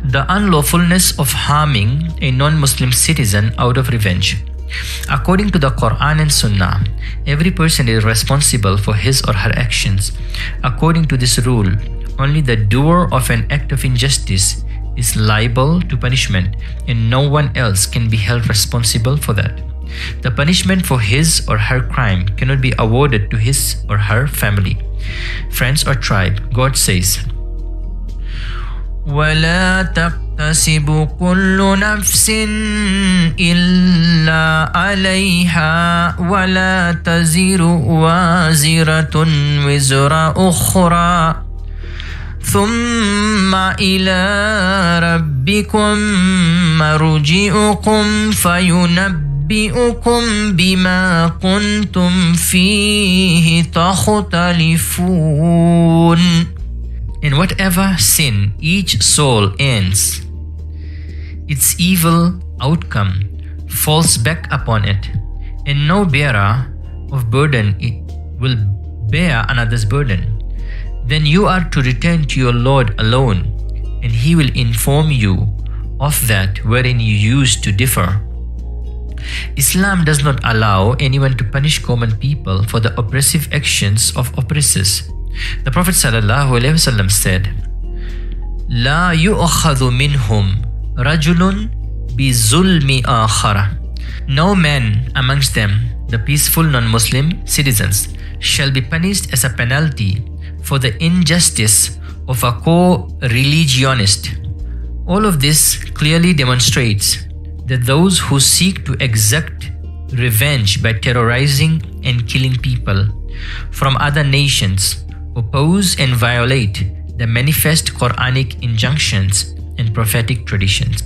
The unlawfulness of harming a non-Muslim citizen out of revenge. According to the Quran and Sunnah, every person is responsible for his or her actions. According to this rule, only the doer of an act of injustice is liable to punishment, and no one else can be held responsible for that. The punishment for his or her crime cannot be awarded to his or her family, friends or tribe. God says, وَلَا تَقْتَسِبُ كُلُّ نَفْسٍ إِلَّا عَلَيْهَا وَلَا تَزِرُ وَازِرَةٌ وِزْرَ أُخْرَى ثُمَّ إِلَى رَبِّكُمْ مَرْجِعُكُمْ فَيُنَبِّئُكم بِمَا كُنتُمْ فِيهِ تَخْتَلِفُونَ. In whatever sin each soul ends, its evil outcome falls back upon it, and no bearer of burden will bear another's burden. Then you are to return to your Lord alone, and He will inform you of that wherein you used to differ. Islam does not allow anyone to punish common people for the oppressive actions of oppressors. The Prophet ﷺ said, لا يؤخذ منهم رجل بظلم آخر. No man amongst them, the peaceful non-Muslim citizens, shall be punished as a penalty for the injustice of a co-religionist. All of this clearly demonstrates that those who seek to exact revenge by terrorizing and killing people from other nations oppose and violate the manifest Quranic injunctions and prophetic traditions.